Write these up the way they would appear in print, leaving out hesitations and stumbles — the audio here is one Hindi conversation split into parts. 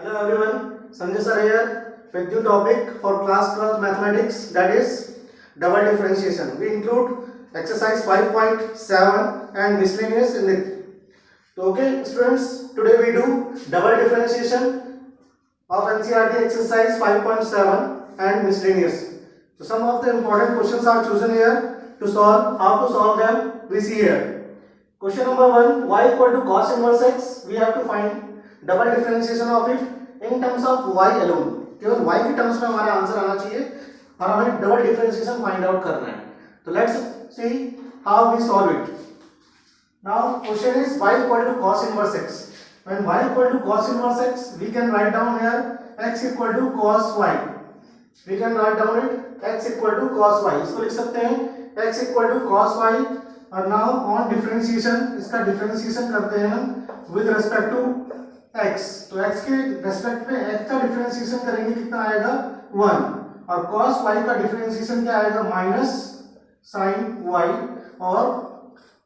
Hello everyone, Sanjay sir here with new topic for class 12 mathematics, that is double differentiation. We include exercise 5.7 and miscellaneous in it. So okay students, today we do double differentiation of NCERT exercise 5.7 and miscellaneous. So some of the important questions are chosen here to solve. How to solve them we see here. Question number 1, y equal to cos inverse x. We have to find double differentiation of it in terms of y alone. केवल y के टर्म्स में हमारा आंसर आना चाहिए और हमें डबल डिफरेंशिएशन फाइंड आउट करना है. तो let's see how we solve it. Now question is y equal to cos inverse x. When y equal to cos inverse x we can write down here x equal to cos y. We can write down it x equal to cos y. इसको लिख सकते हैं x equal to cos y. और नाउ ऑन डिफरेंशिएशन, इसका डिफरेंशिएशन करते हैं हम विद रिस्पेक्ट टू x. तो x के रेस्पेक्ट में x का डिफरेंशिएशन करेंगे, कितना आएगा 1. और cos y का डिफरेंशिएशन क्या आएगा माइनस sin y और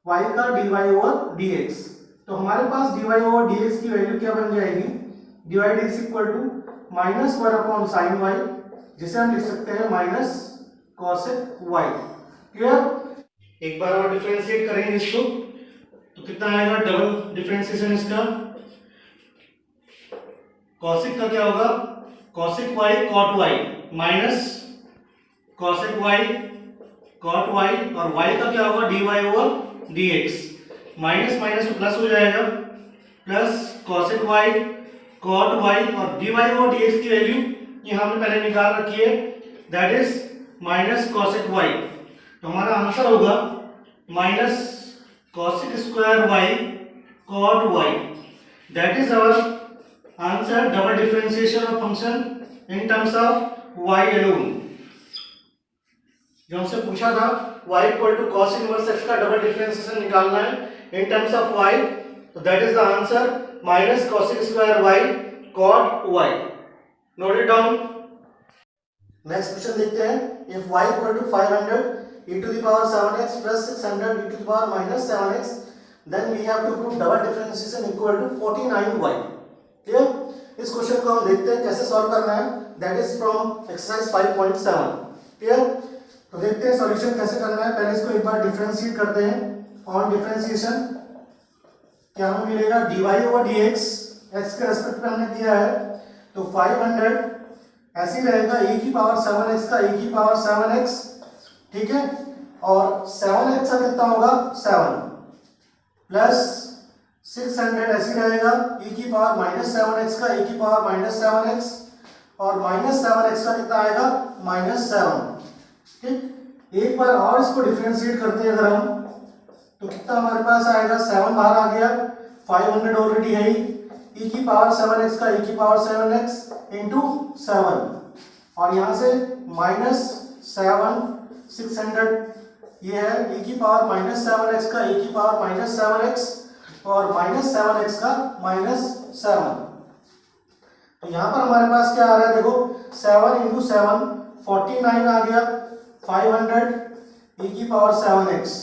y का dy ओवर dx. तो हमारे पास dy ओवर dx की वैल्यू क्या बन जाएगी, dy dx equal to minus 1 upon sin y, जिसे हम लिख सकते हैं माइनस cosec y. क्लियर. एक बार और डिफरेंशिएट करेंगे इसको तो कितना आएगा डबल डिफरेंशिएशन इसका. कॉसिक का क्या होगा, cosec y cot y minus cosec y cot y और y का क्या होगा dy over dx. Minus minus तो प्लस हो जाएगा, plus cosec y cot y और dy ओवर dx की वैल्यू ये हमने पहले निकाल रखी है, that is minus cosec y. तो हमारा आंसर होगा minus cosec square y cot y. That is our answer double differentiation of function in terms of y alone. जो हमसे पूछा था y equal to cos inverse x का डबल डिफरेंशिएशन निकालना है in terms of y, तो that is the answer minus cosec square y cot y. Note it down. Next question देखते हैं. If y equal to 500 e to the power 7x plus 600 e to the power minus 7x, then we have to prove double differentiation equal to 49y. Clear. इस क्वेश्चन को हम देखते हैं कैसे सॉल्व करना है, that is from exercise 5.7. Clear. तो देखते हैं सॉल्यूशन कैसे करना है. पहले इसको एक बार डिफरेंशिएट करते हैं. ऑन डिफरेंशिएशन क्या हमें मिलेगा dy ओवर dx. x के रेस्पेक्ट में हमने किया है तो 500 ऐसे ही रहेगा e की पावर 7x का e की पावर 7x. ठीक है. और 7x का कितना होगा 7 प्लस 600 ऐसी रहेगा e की पावर माइनस 7x का e की पावर माइनस 7x और माइनस 7x का कितना आएगा माइनस 7. ठीक. एक बार और इसको डिफरेंशिएट करते हैं अगर हम तो कितना हमारे पास आएगा 7 बाहर आ गया, 500 ऑलरेडी है e की पावर 7x का e की पावर 7x इंटू 7 और यहाँ से माइनस 7 600 ये है e की पावर माइनस 7x का e की पावर माइनस 7x और माइनस 7x का माइनस 7. तो यहां पर हमारे पास क्या आ रहा है देखो 7 इंटू 7 49 आ गया, 500 e की पावर 7x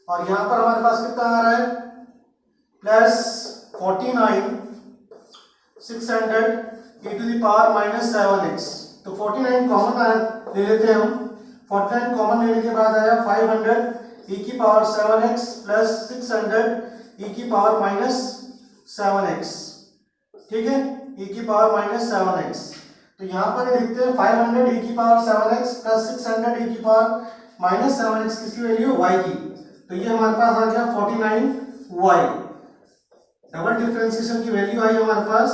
और यहां पर हमारे पास कितना आ रहा है plus 49 600 e to the power minus 7x. तो 49 कॉमन ले लेते हैं हम. 49 कॉमन लेने के बाद आया 500 e की पावर 7x प्लस 600 e की पावर माइनस 7x. ठीक है. e की पावर माइनस 7x. तो यहाँ पर देखते हैं 500 e की पावर 7x प्लस 600 e की पावर माइनस 7x किसकी वैल्यू y की. तो ये हमारे पास आ गया 49y. डबल डिफरेंशिएशन की वैल्यू आई हमारे पास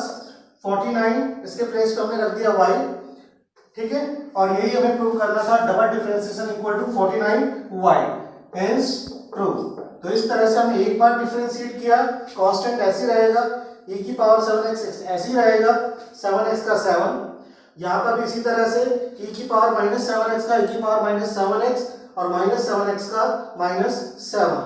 49, इसके प्लेस पे हमने रख दिया y. ठीक है. और यही हमें प्रूव करना था double differentiation equal to 49y. Hence prove. तो इस तरह से हमने एक बार डिफरेंशिएट किया, कांस्टेंट ऐसे रहेगा e की पावर 7x ऐसे ही रहेगा 7x का 7. यहाँ पर भी इसी तरह से e की पावर माइनस 7x का e की पावर माइनस 7x और माइनस 7x का माइनस 7.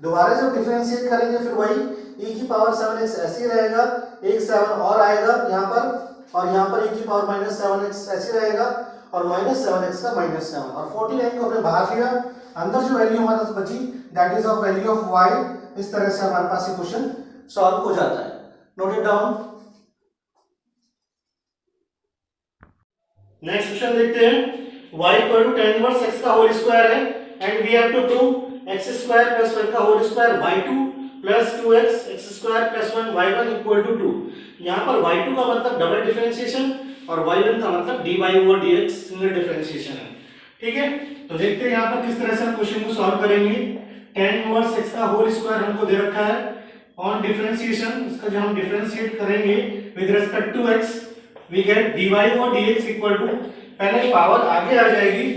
दोबारा जब डिफरेंशिएट करेंगे फिर वही e की पावर 7x ऐसे ही रहेगा, एक 7 और आएगा यहाँ पर और यहाँ पर e की पावर माइनस 7x ऐसे रहेगा और माइनस 7x का माइनस 7 और 49 को हमने बाहर लिया. अंदर जो वैल्यू हमारे पास बची that is of value of y. इस तरह से हमारे पास ये क्वेश्चन सॉल्व हो जाता है. Note it down. Next question देखते हैं। y इक्वल टू tan इनवर्स x का होल स्क्वायर है and we have to prove x square plus 1 का whole square y2 plus 2x x square plus 1 y1 equal to 2। यहाँ पर y2 का मतलब डबल डिफरेंशिएशन और y1 का मतलब dy over dx single differentiation है। ठीक है, तो देखते हैं यहाँ पर किस तरह से हम क्वेश्चन को सॉल्व करेंगे। tan इनवर्स x का होल स्क्वायर हमको दे रखा है, ऑन डिफरेंशिएशन इसका जब हम डिफरेंशिएट करेंगे with respect to x we get dy over dx equal to, पहले पावर आगे आ जाएगी,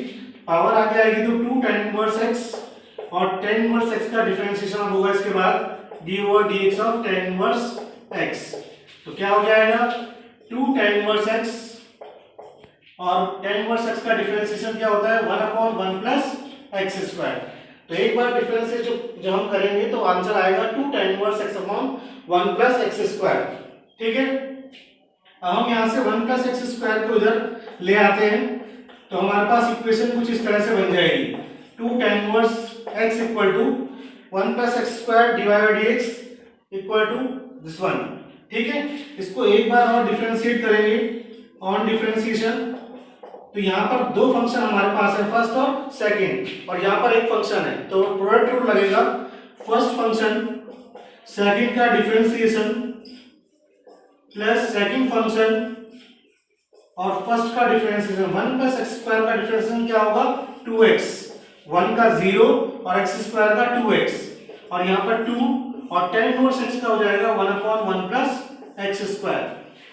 पावर आगे आएगी तो 2 tan इनवर्स x और tan इनवर्स x का डिफरेंशिएशन होगा इसके बाद d over dx of tan inverse x। तो क्या हो जाएगा 2 tan इनवर्स x और tan इनवर्स x का डिफरेंशिएशन क्या होता है 1/1 प्लस x स्क्वायर। तो एक बार डिफरेंशिएट जब हम करेंगे तो आंसर आएगा 2 tan inverse x upon 1 plus x square. ठीक है, अब हम यहाँ से 1 प्लस x स्क्वायर को इधर ले आते हैं तो हमारे पास इक्वेशन कुछ इस तरह से बन जाएगी 2 tan inverse x equal to 1 plus x square divide by dx equal to this one. ठीक है, इसको एक बार और डिफरेंशिएट करेंगे ऑन डिफरेंशिएशन तो यहाँ पर दो फंक्शन हमारे पास है, फर्स्ट और सेकंड, और यहाँ पर एक फंक्शन है तो प्रोडक्ट रूल लगेगा। फर्स्ट फंक्शन सेकंड का डिफरेंशिएशन प्लस सेकंड फंक्शन और फर्स्ट का डिफरेंशिएशन 1 प्लस x स्क्वायर का डिफरेंशिएशन क्या होगा 2x, 1 का 0 और x स्क्वायर का 2x और यहाँ पर 2 और tan इनवर्स x का हो जाएगा 1/1 प्लस x स्क्वायर।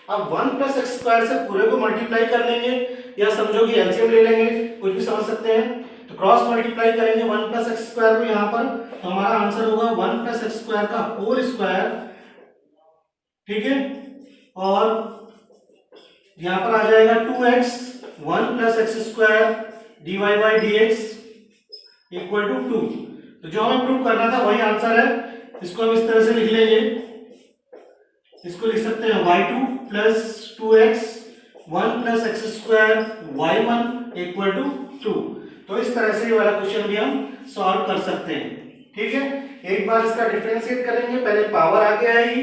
अब 1 प्लस x स्क्वायर से पूरे को मल्टीप्लाई कर लेंगे या समझो कि एलसीएम ले लेंगे, कुछ भी समझ सकते हैं। तो क्रॉस मल्टीप्लाई करेंगे 1 प्लस x स्क्वायर को यहाँ पर तो हमारा आंसर होगा 1 प्लस x स्क्वायर का होल स्क्वायर। ठीक है, और यहाँ पर आ जाएगा 2x 1 plus x square dy by dx equal to 2। तो जो हमें प्रूव करना था वही आंसर है, इसको हम इस तरह से लिख लेंगे, इसको लिख सकते हैं y2 plus 2x 1 plus x square y1 equal to 2। तो इस तरह से ये वाला क्वेश्चन भी हम सॉल्व कर सकते हैं। ठीक है, एक बार इसका डिफरेंशिएट करेंगे, पहले पावर आगे आएगी,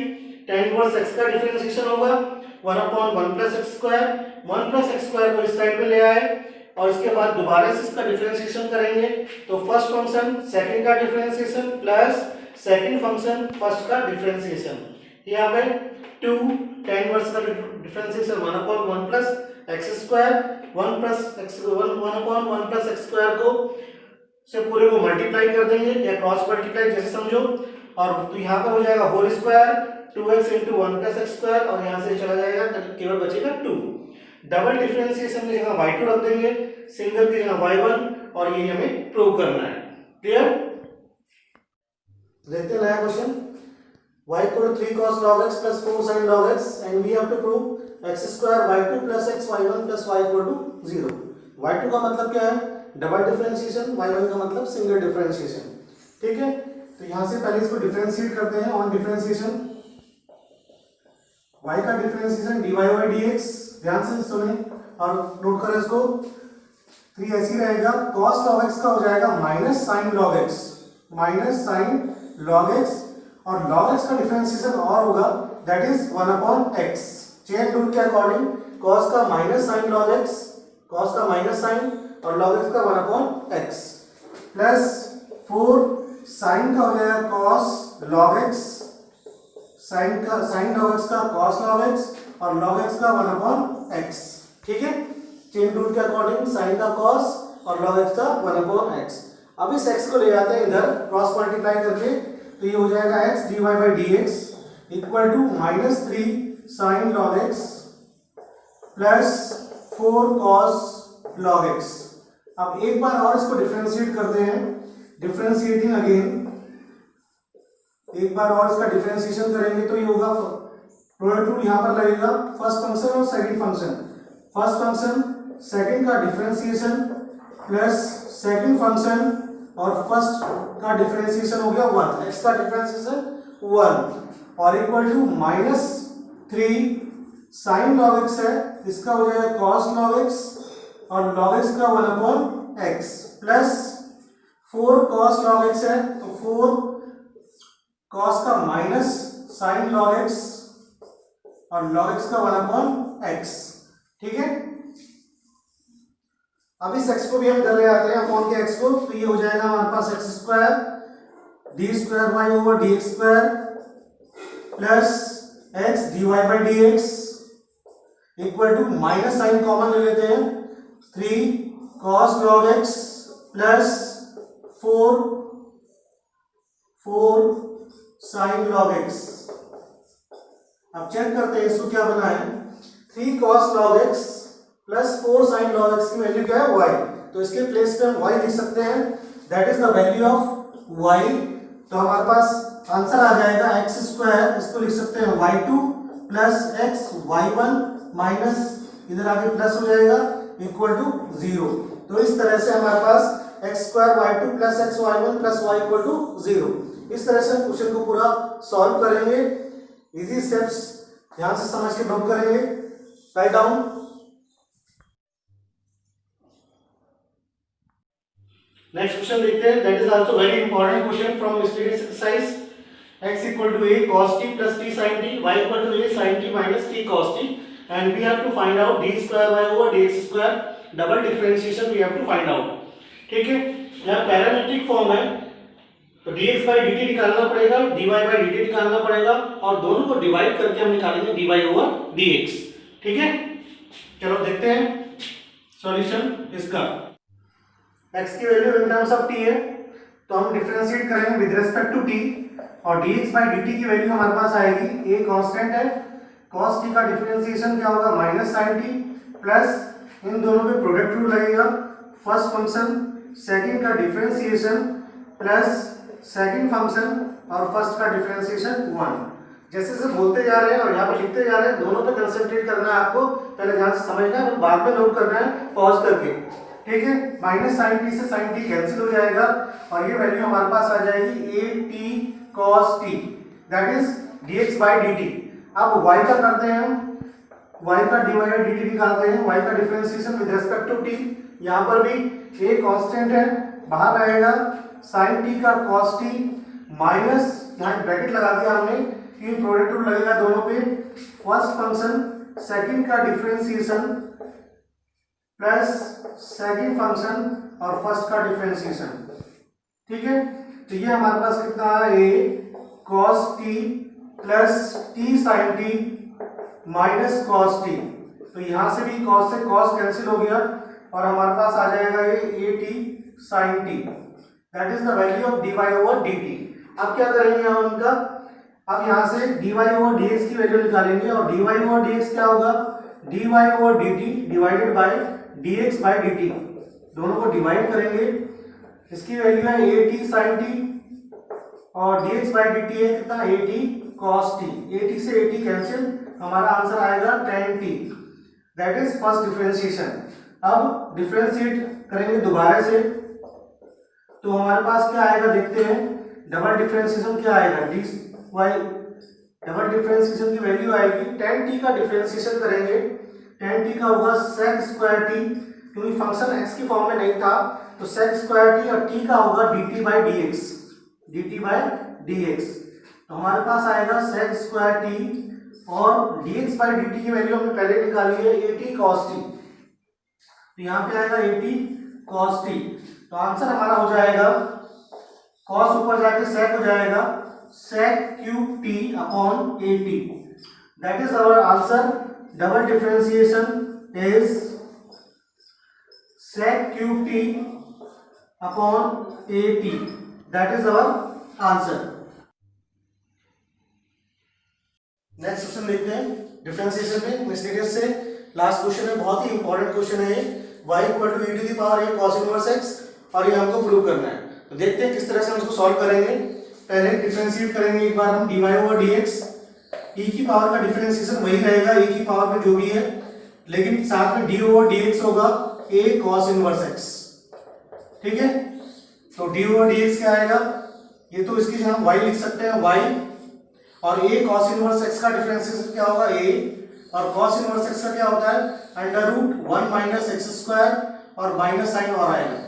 tan इनवर्स x का डिफरेंशिएशन होगा 1/1 plus x square, 1 plus x square को इस साइड में ले आए और इसके बाद दोबारा से इसका डिफरेंशिएशन करेंगे तो फर्स्ट फंक्शन सेकंड का differentiation plus second function first का डिफरेंशिएशन। यहाँ पे 2 tan इनवर्स का differentiation 1/1 plus x square 1 plus x 1/1 plus x square को से पूरे को मल्टीप्लाई कर देंगे या क्रॉस मल्टीप्लाई जैसे समझो, और तो यहाँ पर हो जाएगा whole square 2x into 1 plus x square और यहाँ से चला जाएगा केवल बचेगा 2। डबल डिफरेंशिएशन की जगह y2 रख देंगे, सिंगल की जगह y1 और ये हमें प्रूव करना है। क्लियर? देखते हैं नया question. y equal to 3 cos log x plus 4 sin log x and we have to prove x square y2 plus x y1 plus y equal to 0। y2 का मतलब क्या है डबल डिफरेंशिएशन, y1 का मतलब सिंगल डिफरेंशिएशन। ठीक है, तो यहाँ से पहले इसको डिफरेंशिएट करते हैं ऑन डिफरेंशिएशन। y का डिफरेंशिएशन dy बाई dx, ध्यान से सुने और नोट करें इसको। 3 ऐसी रहेगा cos log x का हो जाएगा minus sine log x, minus sine log x और log x का डिफरेंशिएशन और होगा that is 1/x। Chain rule के अकॉर्डिंग cos का minus sine log x, cos का माइनस साइन और log x का 1/x प्लस 4 साइन का हो जाएगा cos log x, sine log x का cos log x और log x का 1/x। ठीक है, चेन रूल के अकॉर्डिंग साइन का cos और log x का 1/x। अब इस x को ले जाते हैं इधर क्रॉस मल्टीप्लाई करके तो ये हो जाएगा x dy by dx equal to -3 sine log x plus 4 cos log x। अब एक बार और इसको डिफरेंशिएट करते हैं, डिफरेंशिएटिंग अगेन, एक बार और इसका डिफरेंशिएशन करेंगे तो ये होगा प्रोडक्ट रूल यहाँ पर लगेगा फर्स्ट फंक्शन और second function, first function second का डिफरेंशिएशन प्लस सेकंड फंक्शन और फर्स्ट का डिफरेंशिएशन हो गया 1, x का डिफरेंशिएशन 1 और equal to -3 sine log x है, इसका हो जाएगा cos log x और log x का 1/x plus 4 cos log x है तो 4 cos का माइनस साइन log x और log x का 1/x। ठीक है, अब इस x को भी हम इधर ले आते हैं अपॉन के x को, तो ये हो जाएगा हमारे पास x square D square Y over D x square plus x dy by D X equal to minus sine common ले लेते हैं 3 cos log x plus 4 sin log x। अब चेक करते हैं इसको क्या बना है, 3 cos log x plus 4 sin log x की वैल्यू क्या है y, तो इसके प्लेस पे हम y लिख सकते हैं, that is the value of y। तो हमारे पास आंसर आ जाएगा x स्क्वायर, इसको लिख सकते हैं y2 plus x y1 minus इधर आगे प्लस हो जाएगा इक्वल टू 0। तो इस तरह से हमारे पास x square y2 plus x y1 plus y equal to 0। इस तरह से क्वेश्चन को पूरा सॉल्व करेंगे, इजी स्टेप्स ध्यान से समझ के नोट करेंगे, राइट डाउन। नेक्स्ट क्वेश्चन देखते हैं, that is also very important question from mysterious exercise. x equal to a cos t plus t sin t, y equal to a sin t minus t cos t, and we have to find out d square y over dx square, double differentiation we have to find out. ठीक है, यहां पैरामीट्रिक फॉर्म है तो dx बाई dt निकालना पड़ेगा, dy बाई dt निकालना पड़ेगा, और दोनों को डिवाइड करके हम निकालेंगे dy ओवर dx। ठीक है, चलो देखते हैं सॉल्यूशन इसका। x की value in terms of t है, तो हम डिफरेंशिएट करेंगे विद रिस्पेक्ट टू t, और dx बाई dt की वैल्यू हमारे पास आएगी, a कांस्टेंट है, cos t का डिफरेंशिएशन क्या होगा माइनस sin t, प्लस इन दोनों पे प्रोडक्ट रूल लगेगा, फर्स्ट फंक्शन सेकंड का डिफरेंशिएशन प्लस सेकंड फंक्शन और फर्स्ट का डिफरेंशिएशन 1। जैसे जैसे बोलते जा रहे हैं और यहाँ पे लिखते जा रहे हैं, दोनों पे कंसंट्रेट करना है आपको, पहले ध्यान से समझना है, बाद में नोट करना है पॉज करके। ठीक है, माइनस साइन टी से साइन टी कैंसिल हो जाएगा और ये वैल्यू हमारे पास आ जाएगी A T cos T, that is dx by dt। अब y का करते हैं हम, y का dy बाई dt निकालते हैं, y का differentiation with respect to t, यहाँ पर भी a कांस्टेंट है, बाहर रहेगा sin t का cos t माइनस, यहाँ ब्रैकेट लगा दिया हमने, कि प्रोडक्ट रूल लगेगा दोनों पे, फर्स्ट फंक्शन सेकंड का डिफरेंशिएशन प्लस सेकंड फंक्शन और फर्स्ट का डिफरेंशिएशन। ठीक है, तो ये हमारे पास कितना है, a cos t plus t sin t minus cos t, तो यहां से भी cos से cos कैंसिल हो गया और हमारे पास आ जाएगा ये a t sin t, that is the value of dy over dt। अब क्या करेंगे हम उनका, अब यहां से dy ओवर dx की वैल्यू निकालेंगे, और dy ओवर dx क्या होगा, dy over dt divided by dx by dt, दोनों को डिवाइड करेंगे, इसकी वैल्यू है a t sin t और dx बाय dt है कितना, a t cos t, a t से a t कैंसिल, हमारा आंसर आएगा tan t, that is first differentiation. अब डिफरेंशिएट करेंगे दोबारा से, तो हमारे पास क्या आएगा देखते हैं, डबल डिफरेंशिएशन क्या आएगा, dy डबल डिफरेंशिएशन की वैल्यू आएगी, tan t का डिफरेंशिएशन करेंगे, tan t का होगा sec स्क्वायर t, क्योंकि फंक्शन x की फॉर्म में नहीं था, तो sec स्क्वायर t, और t का होगा dt बाई dx, तो हमारे पास आएगा sec स्क्वायर t, और dx बाई dt की वैल्यू हमने पहले निकाली है a t cos t, तो यहाँ पे आएगा a t cos t, तो आंसर हमारा हो जाएगा, cos ऊपर जाके sec हो जाएगा, sec cube t upon a t, that is our answer. Double differentiation is sec cube t upon a t, that is our answer. Next question देखते हैं डिफरेंशिएशन में मिस्टीरियस से, लास्ट क्वेश्चन है, बहुत ही इंपॉर्टेंट क्वेश्चन है ये, y equal to e to the power a cos inverse x, और ये हमको प्रूव करना है। तो देखते हैं किस तरह से हम इसको सॉल्व करेंगे। पहले डिफरेंशिएट करेंगे एक बार हम dy ओवर dx, e की पावर का डिफरेंशिएशन वही रहेगा e की पावर में जो भी है, लेकिन साथ में d ओवर dx होगा a cos इनवर्स x। ठीक है, तो d ओवर dx क्या आएगा, ये तो इसकी जगह y लिख सकते हैं y, और a cos इनवर्स x का डिफरेंशिएशन क्या होगा a, और cos इनवर्स x का क्या होता है under root 1 minus x square, और माइनस साइन और आएगा।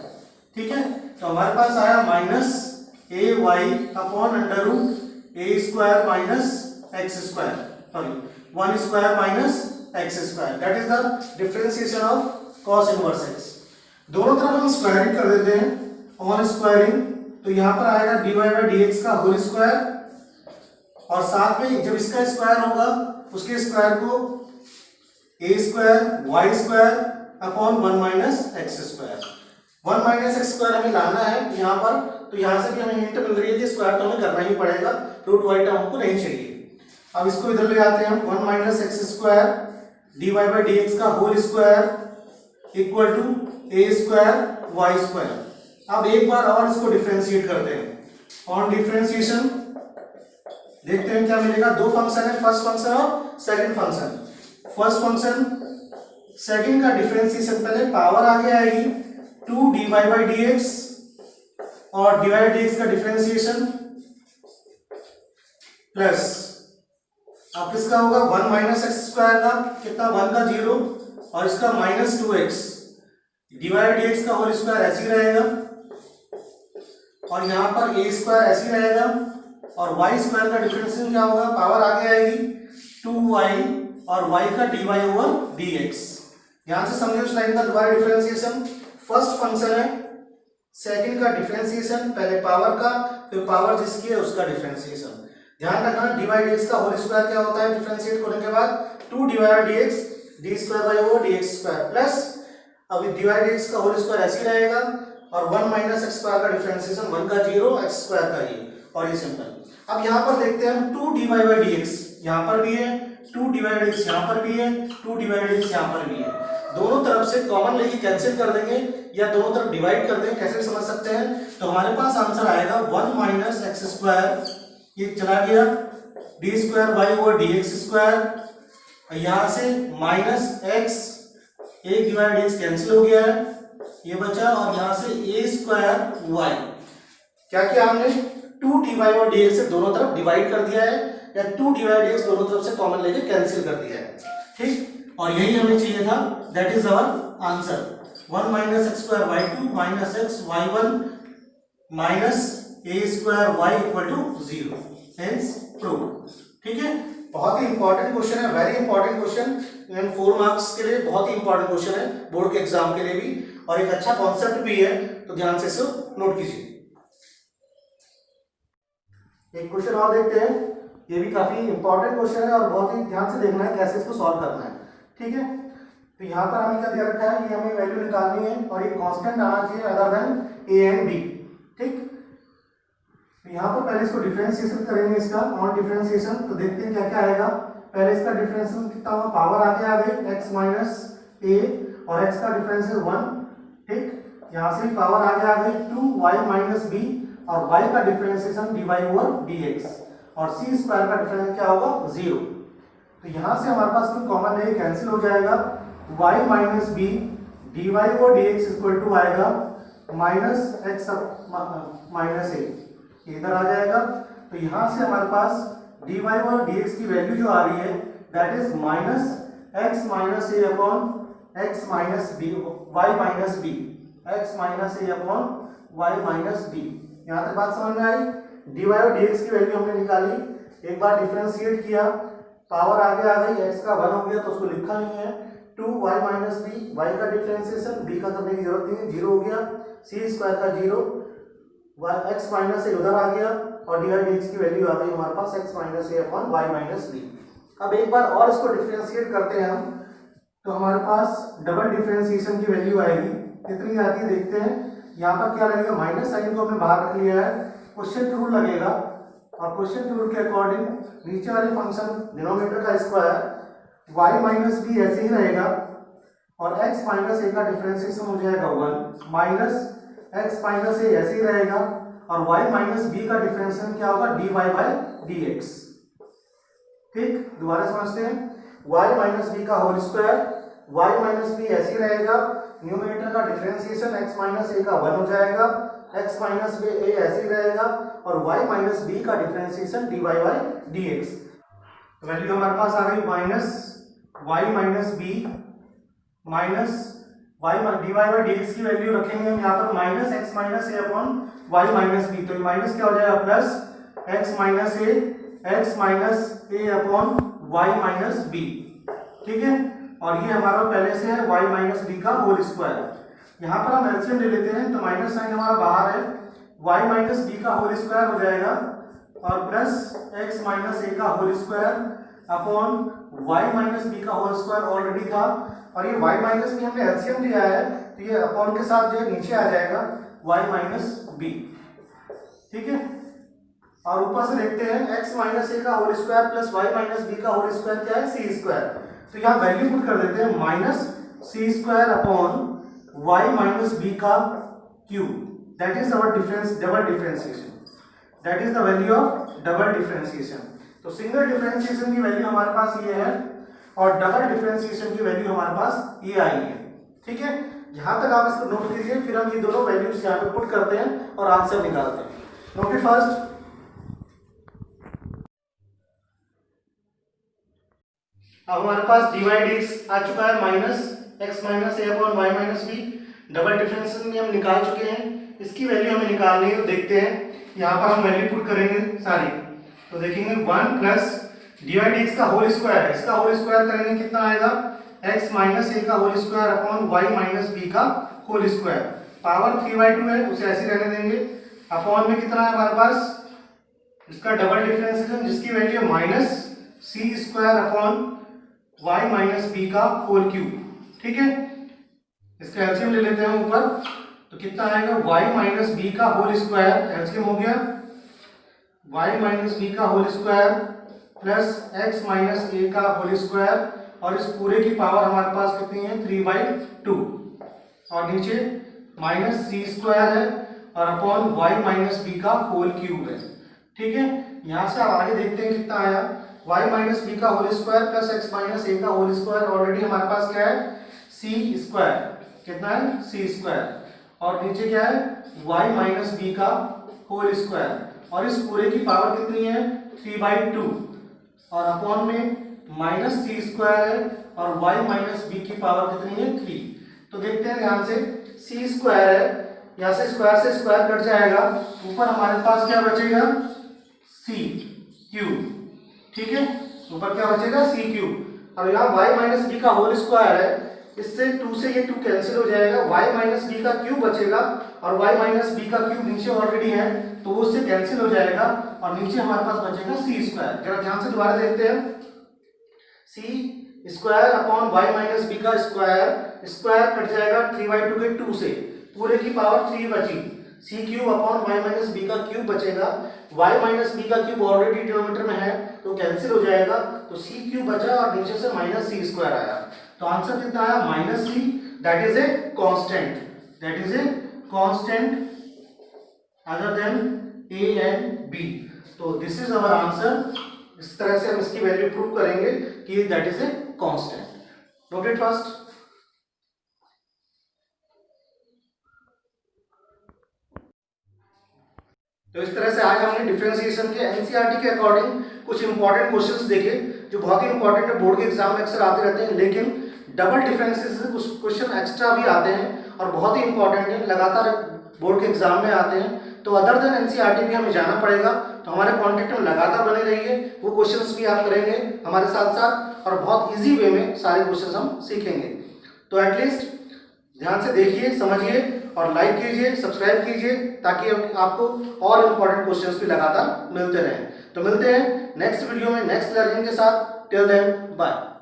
ठीक है, तो हमारे पास आया minus a y upon under root a square minus x square, sorry 1 square minus x square, that is the differentiation of cos inverse x। दोनों तरफ हम स्क्वायरिंग कर देते हैं, ऑन स्क्वायरिंग, तो यहाँ पर आएगा dy बाई डी एक्स का होल स्क्वायर, और साथ में जब इसका स्क्वायर होगा उसके स्क्वायर को a square y square upon 1 minus x square. 1 minus x square हमें लाना है यहाँ पर, तो यहाँ से भी हमें हिंट मिल रही है कि स्क्वायर तो हमें करना ही पड़ेगा, रूट वाई टर्म हमको नहीं चाहिए। अब इसको इधर ले आते हैं हम, 1 minus x square d y by D x का whole square equal to a square y square. अब एक बार और इसको डिफरेंशिएट करते हैं, ऑन डिफरेंशिएशन देखते हैं क्या मिलेगा। दो फंक्शन है, फर्स्ट फंक्शन और second function. First function second का डिफरेंशिएशन, पहले पावर आगे आएगी 2 dy बाई डी एक्स, और dy बाई डी एक्स का डिफरेंशिएशन प्लस अब किसका होगा 1 माइनस एक्स स्क्वायर का, कितना 1 का 0, और इसका minus 2x, dy by D x का होल स्क्वायर ऐसे ही रहेगा, और यहाँ पर ए स्क्वायर ऐसे ही रहेगा, और वाई स्क्वायर का डिफरेंशिएशन क्या होगा, पावर आगे आएगी 2y और y का dy ओवर dx। यहां से समझो इस लाइन का दोबारा डिफरेंशिएशन, फर्स्ट फंक्शन है, सेकंड का डिफरेंशिएशन, पहले पावर का फिर पावर जिसकी है उसका डिफरेंशिएशन। ध्यान रखना dy बाई dx का होल स्क्वायर क्या होता है डिफरेंशिएट करने के बाद, 2 dy by dx d square by over dx square plus अब dy बाई dx का होल स्क्वायर ऐसे ही रहेगा, और 1 माइनस एक्स स्क्वायर का डिफरेंशिएशन 1 का 0 एक्स स्क्वायर का ये, और ये सिंपल। अब यहाँ पर देखते हैं हम 2 dy बाई dx यहाँ पर भी है, 2 dy बाई dx यहाँ पर भी है, 2 dy बाई dx यहाँ पर भी है। दोनों तरफ से कॉमन लेके कैंसिल कर देंगे या दोनों तरफ डिवाइड कर देंगे, कैसे समझ सकते हैं, तो हमारे पास आंसर आएगा 1 माइनस एक्स स्क्वायर, ये चला गया d square Y over D x square, यहाँ से माइनस एक्स, एक डिवाइड एक्स कैंसिल हो गया है, ये बचा, और यहाँ से ए स्क्वायर वाई, क्या किया हमने 2 dy और dx से दोनों तरफ डिवाइड कर दिया है, या 2 dy dx दोनों तरफ से कॉमन लेके कैंसिल कर दिया है, ठीक। और यही हमें चाहिए था, that is our answer. 1 minus x square y two minus x y one minus a square y equal to 0, hence prove. ठीक है, बहुत ही इंपॉर्टेंट क्वेश्चन है, वेरी इंपॉर्टेंट क्वेश्चन, 4 मार्क्स के लिए बहुत ही इंपॉर्टेंट क्वेश्चन है, बोर्ड के एग्जाम के लिए भी, और एक अच्छा कॉन्सेप्ट भी है, तो ध्यान से इसे नोट कीजिए। एक क्वेश्चन और देखते हैं, ये भी काफी इंपॉर्टेंट क्वेश्चन है और बहुत ही ध्यान से देखना है कैसे इसको सॉल्व करना है। ठीक है, तो यहाँ पर हमें क्या दिया रखा है, ये हमें वैल्यू निकालनी है और एक कांस्टेंट आना चाहिए other than a and b. ठीक, तो यहाँ पर पहले इसको डिफरेंशिएशन करेंगे, इसका ऑन डिफरेंशिएशन, तो देखते हैं क्या क्या आएगा। पहले इसका डिफरेंशिएशन कितना होगा, पावर आगे आ गई x माइनस ए और x का डिफरेंशियल 1। ठीक, यहाँ से पावर आगे आ गई 2y माइनस बी और y का डिफरेंशिएशन dy ओवर dx, और c स्क्वायर का डिफरेंस क्या होगा 0। तो यहाँ से हमारे पास कोई कॉमन नहीं, कैंसिल हो जाएगा, y minus b dy over dx equal to आएगा माइनस एक्स माइनस ए, इधर आ जाएगा। तो यहाँ से हमारे पास dy ओवर dx की वैल्यू जो आ रही है that is minus x minus a upon x minus b y minus b, x minus a upon y minus b. यहाँ तक बात समझ में आई। dy और dx की वैल्यू हमने निकाली, एक बार डिफरेंशिएट किया, पावर आगे आ गई, x का 1 हो गया तो उसको लिखा नहीं है, 2y माइनस बी, y का डिफरेंशिएशन b का करने की जरूरत नहीं है, 0 हो गया, c स्क्वायर का 0, x माइनस ए उधर आ गया, और dy dx की वैल्यू आ गई हमारे पास x minus a upon y minus B. अब एक बार और इसको डिफरेंशिएट करते हैं हम, तो हमारे पास डबल डिफरेंशिएशन की वैल्यू आएगी, कितनी आती है देखते हैं। यहाँ पर क्या लगेगा, माइनस साइन को हमने बाहर रख लिया है, क्वेश्चन रूल लगेगा, और क्वेश्चन रूल के अकॉर्डिंग नीचे वाले फंक्शन डिनोमिनेटर का स्क्वायर y माइनस बी ऐसे ही रहेगा, और x माइनस ए का डिफरेंशिएशन हो जाएगा 1 माइनस x माइनस ए ऐसे ही रहेगा, और y माइनस बी का डिफरेंशिएशन क्या होगा dy बाई dx। ठीक, दोबारा समझते हैं, y माइनस बी का whole square, y minus b ऐसे ही रहेगा, न्यूमरेटर का डिफरेंशिएशन x माइनस ए का 1 हो जाएगा, x माइनस ए ऐसे ही रहेगा, और y माइनस बी का differentiation dy by dx। Value हमारे पास आ गई minus y minus b minus y dy by dx की वैल्यू रखेंगे हम यहाँ पर minus x minus a upon y minus b, तो माइनस क्या हो जाएगा plus x minus a upon y minus b. ठीक है, और ये हमारा पहले से है y माइनस बी का होल स्क्वायर, यहाँ पर हम एलसीएम ले लेते हैं, तो माइनस साइन हमारा बाहर है, y माइनस बी का होल स्क्वायर हो जाएगा और प्लस x माइनस ए का whole square upon y minus b का होल स्क्वायर ऑलरेडी था, और ये y माइनस बी हमने एलसीएम लिया है तो ये अपॉन के साथ जो नीचे आ जाएगा y माइनस बी, ठीक है। और ऊपर से देखते हैं x माइनस ए का whole square plus y minus b का होल स्क्वायर क्या है, सी स्क्वायर। तो यहाँ वैल्यू पुट कर देते हैं, minus c square upon y minus b का cube, that is our difference, double differentiation, that is the value of double differentiation. तो सिंगल डिफरेंशिएशन की वैल्यू हमारे पास ये है और डबल डिफरेंशिएशन की वैल्यू हमारे पास ये आई है, ठीक है। यहां तक आप इसको नोट कीजिए, फिर हम ये दोनों वैल्यूज यहाँ पे पुट करते हैं और आंसर निकालते हैं। Note it first. अब हमारे पास dy dx आ चुका है minus x minus a upon y minus b, double differentiation में हम निकाल चुके हैं, इसकी वैल्यू हमें निकालनी है। तो देखते हैं यहाँ पर हम वैल्यू पुट करेंगे सारी, तो देखेंगे 1 प्लस dy dx का होल स्क्वायर है, इसका होल स्क्वायर करेंगे कितना आएगा, x माइनस ए का whole square upon y minus b का होल स्क्वायर, पावर 3/2 है उसे ऐसे रहने देंगे, अपॉन में कितना है हमारे पास इसका डबल डिफरेंशिएशन जिसकी value minus c square upon y minus b का होल क्यूब, ठीक है। इसका एलसीएम ले लेते हैं ऊपर, तो कितना आएगा y माइनस बी का होल स्क्वायर, एलसीएम हो गया y माइनस बी का whole square plus x minus a का होल स्क्वायर, और इस पूरे की पावर हमारे पास कितनी है 3/2, और नीचे माइनस सी स्क्वायर है और अपॉन y माइनस बी का होल क्यूब है, ठीक है। यहाँ से आप आगे देखते हैं कितना आया, y माइनस बी का whole square plus x minus a का होल स्क्वायर, ऑलरेडी हमारे पास क्या है c स्क्वायर, कितना है c स्क्वायर, और नीचे क्या है y माइनस बी का होल स्क्वायर, और इस पूरे की पावर कितनी है 3/2, और अपॉन में माइनस सी स्क्वायर है और y माइनस बी की पावर कितनी है 3। तो देखते हैं ध्यान से, c स्क्वायर है, यहाँ से स्क्वायर कट जाएगा, ऊपर हमारे पास क्या बचेगा c क्यूब, ठीक है, ऊपर क्या बचेगा c क्यूब, और यहाँ y माइनस बी का होल स्क्वायर है, इससे 2 से ये 2 कैंसिल हो जाएगा, y माइनस बी का क्यूब बचेगा, और y माइनस बी का क्यूब नीचे ऑलरेडी है तो वो उससे कैंसिल हो जाएगा, और नीचे हमारे पास बचेगा c स्क्वायर। जरा ध्यान से दोबारा देखते हैं, c square upon y minus b का स्क्वायर, स्क्वायर कट जाएगा 3/2 के 2 से, पूरे की पावर 3 बची, c cube upon y minus b का क्यूब बचेगा, y माइनस बी का क्यूब ऑलरेडी डिनोमिनेटर में है तो कैंसिल हो जाएगा, तो c क्यूब बचा और नीचे से माइनस सी स्क्वायर आया, तो आंसर कितना आया minus c, that is a constant, that is a constant other than a and b। तो दिस इज अवर आंसर, इस तरह से हम इसकी वैल्यू प्रूव करेंगे कि that is a constant. Note it first. तो इस तरह से आज हमने डिफरेंशिएशन के एनसीईआरटी के अकॉर्डिंग कुछ इंपॉर्टेंट क्वेश्चंस देखे जो बहुत ही इंपॉर्टेंट है, बोर्ड के एग्जाम में अक्सर आते रहते हैं, लेकिन डबल डिफरेंशिएशन से कुछ क्वेश्चन एक्स्ट्रा भी आते हैं और बहुत ही इंपॉर्टेंट है, लगातार बोर्ड के एग्जाम में आते हैं। तो अदर देन एनसीईआरटी भी हमें जाना पड़ेगा, तो हमारे कॉन्टेक्ट में लगातार बने रहिए, वो क्वेश्चंस भी आप करेंगे हमारे साथ साथ और बहुत ईजी वे में सारे क्वेश्चंस हम सीखेंगे। तो एटलीस्ट ध्यान से देखिए, समझिए और लाइक कीजिए, सब्सक्राइब कीजिए, ताकि आपको और इम्पोर्टेंट क्वेश्चंस भी लगातार मिलते रहें। तो मिलते हैं नेक्स्ट वीडियो में नेक्स्ट लर्निंग के साथ। Till then bye.